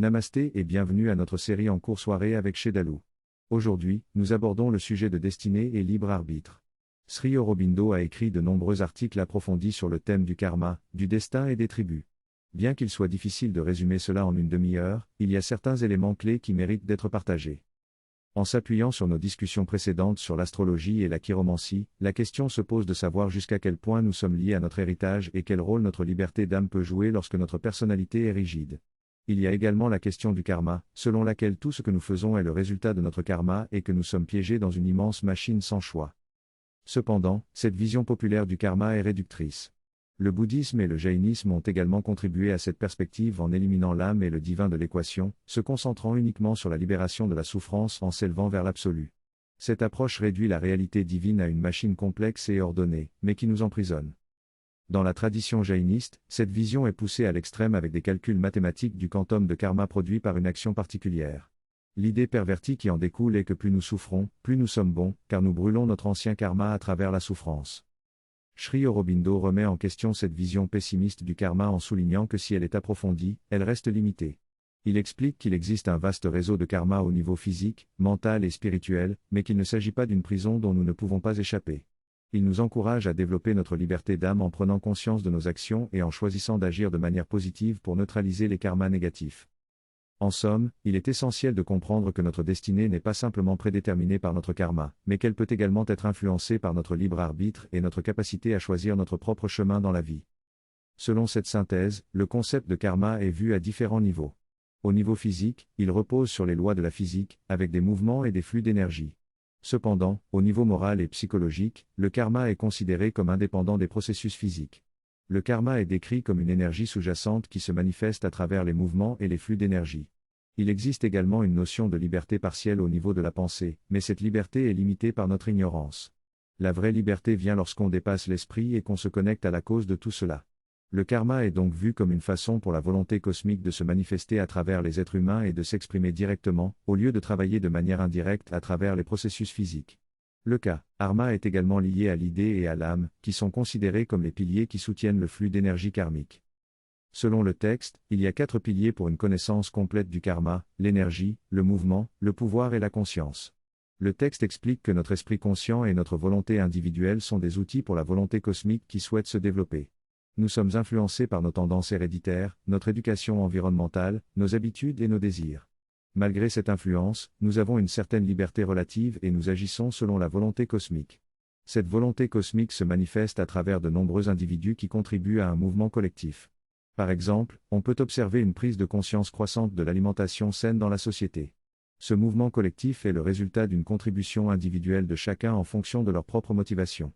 Namasté et bienvenue à notre série en cours soirée avec Shedaloo. Aujourd'hui, nous abordons le sujet de destinée et libre arbitre. Sri Aurobindo a écrit de nombreux articles approfondis sur le thème du karma, du destin et des tribus. Bien qu'il soit difficile de résumer cela en une demi-heure, il y a certains éléments clés qui méritent d'être partagés. En s'appuyant sur nos discussions précédentes sur l'astrologie et la chiromancie, la question se pose de savoir jusqu'à quel point nous sommes liés à notre héritage et quel rôle notre liberté d'âme peut jouer lorsque notre personnalité est rigide. Il y a également la question du karma, selon laquelle tout ce que nous faisons est le résultat de notre karma et que nous sommes piégés dans une immense machine sans choix. Cependant, cette vision populaire du karma est réductrice. Le bouddhisme et le jaïnisme ont également contribué à cette perspective en éliminant l'âme et le divin de l'équation, se concentrant uniquement sur la libération de la souffrance en s'élevant vers l'absolu. Cette approche réduit la réalité divine à une machine complexe et ordonnée, mais qui nous emprisonne. Dans la tradition jaïniste, cette vision est poussée à l'extrême avec des calculs mathématiques du quantum de karma produit par une action particulière. L'idée pervertie qui en découle est que plus nous souffrons, plus nous sommes bons, car nous brûlons notre ancien karma à travers la souffrance. Sri Aurobindo remet en question cette vision pessimiste du karma en soulignant que si elle est approfondie, elle reste limitée. Il explique qu'il existe un vaste réseau de karma au niveau physique, mental et spirituel, mais qu'il ne s'agit pas d'une prison dont nous ne pouvons pas échapper. Il nous encourage à développer notre liberté d'âme en prenant conscience de nos actions et en choisissant d'agir de manière positive pour neutraliser les karmas négatifs. En somme, il est essentiel de comprendre que notre destinée n'est pas simplement prédéterminée par notre karma, mais qu'elle peut également être influencée par notre libre arbitre et notre capacité à choisir notre propre chemin dans la vie. Selon cette synthèse, le concept de karma est vu à différents niveaux. Au niveau physique, il repose sur les lois de la physique, avec des mouvements et des flux d'énergie. Cependant, au niveau moral et psychologique, le karma est considéré comme indépendant des processus physiques. Le karma est décrit comme une énergie sous-jacente qui se manifeste à travers les mouvements et les flux d'énergie. Il existe également une notion de liberté partielle au niveau de la pensée, mais cette liberté est limitée par notre ignorance. La vraie liberté vient lorsqu'on dépasse l'esprit et qu'on se connecte à la cause de tout cela. Le karma est donc vu comme une façon pour la volonté cosmique de se manifester à travers les êtres humains et de s'exprimer directement, au lieu de travailler de manière indirecte à travers les processus physiques. Le karma est également lié à l'idée et à l'âme, qui sont considérés comme les piliers qui soutiennent le flux d'énergie karmique. Selon le texte, il y a 4 piliers pour une connaissance complète du karma: l'énergie, le mouvement, le pouvoir et la conscience. Le texte explique que notre esprit conscient et notre volonté individuelle sont des outils pour la volonté cosmique qui souhaite se développer. Nous sommes influencés par nos tendances héréditaires, notre éducation environnementale, nos habitudes et nos désirs. Malgré cette influence, nous avons une certaine liberté relative et nous agissons selon la volonté cosmique. Cette volonté cosmique se manifeste à travers de nombreux individus qui contribuent à un mouvement collectif. Par exemple, on peut observer une prise de conscience croissante de l'alimentation saine dans la société. Ce mouvement collectif est le résultat d'une contribution individuelle de chacun en fonction de leur propre motivation.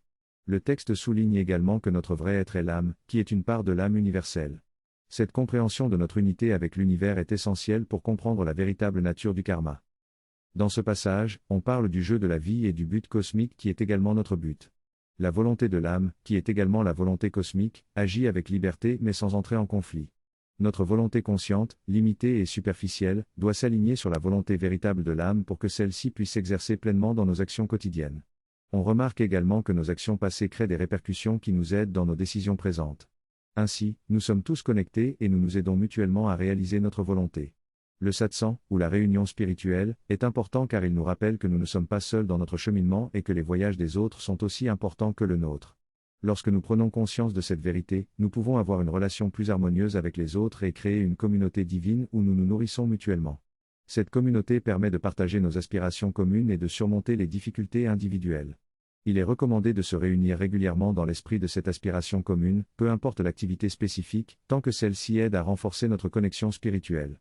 Le texte souligne également que notre vrai être est l'âme, qui est une part de l'âme universelle. Cette compréhension de notre unité avec l'univers est essentielle pour comprendre la véritable nature du karma. Dans ce passage, on parle du jeu de la vie et du but cosmique qui est également notre but. La volonté de l'âme, qui est également la volonté cosmique, agit avec liberté mais sans entrer en conflit. Notre volonté consciente, limitée et superficielle, doit s'aligner sur la volonté véritable de l'âme pour que celle-ci puisse s'exercer pleinement dans nos actions quotidiennes. On remarque également que nos actions passées créent des répercussions qui nous aident dans nos décisions présentes. Ainsi, nous sommes tous connectés et nous nous aidons mutuellement à réaliser notre volonté. Le satsang, ou la réunion spirituelle, est important car il nous rappelle que nous ne sommes pas seuls dans notre cheminement et que les voyages des autres sont aussi importants que le nôtre. Lorsque nous prenons conscience de cette vérité, nous pouvons avoir une relation plus harmonieuse avec les autres et créer une communauté divine où nous nous nourrissons mutuellement. Cette communauté permet de partager nos aspirations communes et de surmonter les difficultés individuelles. Il est recommandé de se réunir régulièrement dans l'esprit de cette aspiration commune, peu importe l'activité spécifique, tant que celle-ci aide à renforcer notre connexion spirituelle.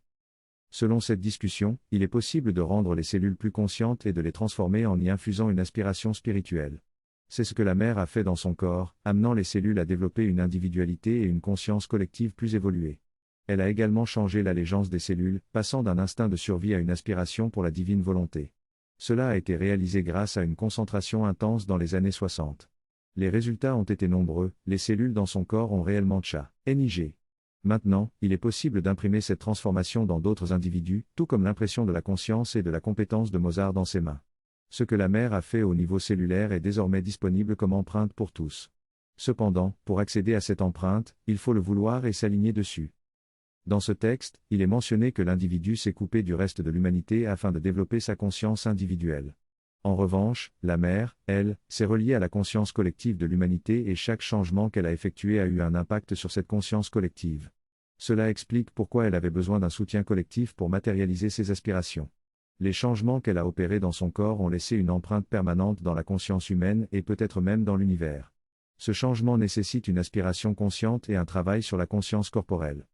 Selon cette discussion, il est possible de rendre les cellules plus conscientes et de les transformer en y infusant une aspiration spirituelle. C'est ce que la mère a fait dans son corps, amenant les cellules à développer une individualité et une conscience collective plus évoluée. Elle a également changé l'allégeance des cellules, passant d'un instinct de survie à une aspiration pour la divine volonté. Cela a été réalisé grâce à une concentration intense dans les années 60. Les résultats ont été nombreux, les cellules dans son corps ont réellement NIG. Maintenant, il est possible d'imprimer cette transformation dans d'autres individus, tout comme l'impression de la conscience et de la compétence de Mozart dans ses mains. Ce que la mère a fait au niveau cellulaire est désormais disponible comme empreinte pour tous. Cependant, pour accéder à cette empreinte, il faut le vouloir et s'aligner dessus. Dans ce texte, il est mentionné que l'individu s'est coupé du reste de l'humanité afin de développer sa conscience individuelle. En revanche, la mère, elle, s'est reliée à la conscience collective de l'humanité et chaque changement qu'elle a effectué a eu un impact sur cette conscience collective. Cela explique pourquoi elle avait besoin d'un soutien collectif pour matérialiser ses aspirations. Les changements qu'elle a opérés dans son corps ont laissé une empreinte permanente dans la conscience humaine et peut-être même dans l'univers. Ce changement nécessite une aspiration consciente et un travail sur la conscience corporelle.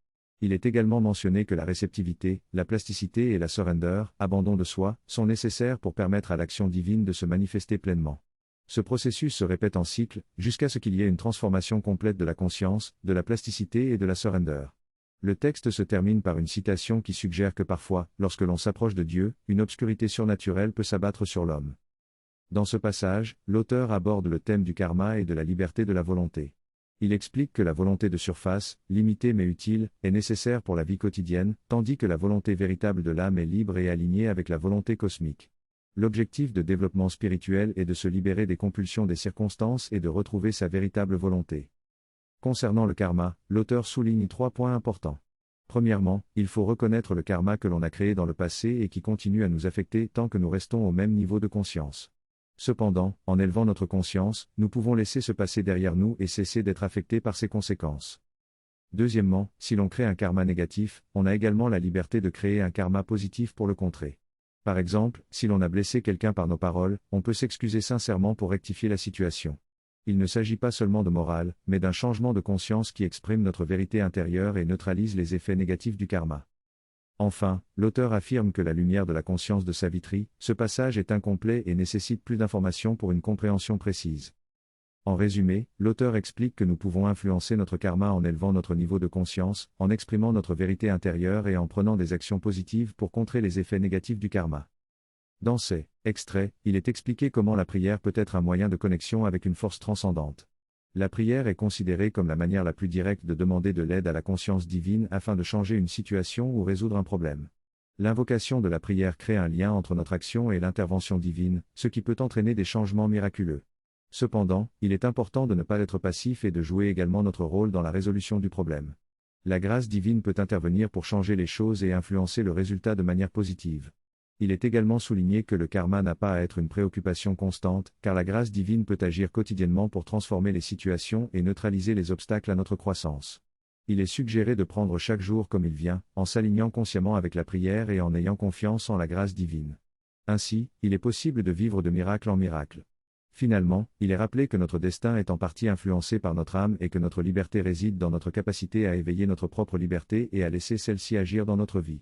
Il est également mentionné que la réceptivité, la plasticité et la surrender, abandon de soi, sont nécessaires pour permettre à l'action divine de se manifester pleinement. Ce processus se répète en cycle, jusqu'à ce qu'il y ait une transformation complète de la conscience, de la plasticité et de la surrender. Le texte se termine par une citation qui suggère que parfois, lorsque l'on s'approche de Dieu, une obscurité surnaturelle peut s'abattre sur l'homme. Dans ce passage, l'auteur aborde le thème du karma et de la liberté de la volonté. Il explique que la volonté de surface, limitée mais utile, est nécessaire pour la vie quotidienne, tandis que la volonté véritable de l'âme est libre et alignée avec la volonté cosmique. L'objectif de développement spirituel est de se libérer des compulsions des circonstances et de retrouver sa véritable volonté. Concernant le karma, l'auteur souligne 3 points importants. Premièrement, il faut reconnaître le karma que l'on a créé dans le passé et qui continue à nous affecter tant que nous restons au même niveau de conscience. Cependant, en élevant notre conscience, nous pouvons laisser ce passé derrière nous et cesser d'être affectés par ses conséquences. Deuxièmement, si l'on crée un karma négatif, on a également la liberté de créer un karma positif pour le contrer. Par exemple, si l'on a blessé quelqu'un par nos paroles, on peut s'excuser sincèrement pour rectifier la situation. Il ne s'agit pas seulement de morale, mais d'un changement de conscience qui exprime notre vérité intérieure et neutralise les effets négatifs du karma. Enfin, l'auteur affirme que la lumière de la conscience de Savitri, ce passage est incomplet et nécessite plus d'informations pour une compréhension précise. En résumé, l'auteur explique que nous pouvons influencer notre karma en élevant notre niveau de conscience, en exprimant notre vérité intérieure et en prenant des actions positives pour contrer les effets négatifs du karma. Dans ces extraits, il est expliqué comment la prière peut être un moyen de connexion avec une force transcendante. La prière est considérée comme la manière la plus directe de demander de l'aide à la conscience divine afin de changer une situation ou résoudre un problème. L'invocation de la prière crée un lien entre notre action et l'intervention divine, ce qui peut entraîner des changements miraculeux. Cependant, il est important de ne pas être passif et de jouer également notre rôle dans la résolution du problème. La grâce divine peut intervenir pour changer les choses et influencer le résultat de manière positive. Il est également souligné que le karma n'a pas à être une préoccupation constante, car la grâce divine peut agir quotidiennement pour transformer les situations et neutraliser les obstacles à notre croissance. Il est suggéré de prendre chaque jour comme il vient, en s'alignant consciemment avec la prière et en ayant confiance en la grâce divine. Ainsi, il est possible de vivre de miracle en miracle. Finalement, il est rappelé que notre destin est en partie influencé par notre âme et que notre liberté réside dans notre capacité à éveiller notre propre liberté et à laisser celle-ci agir dans notre vie.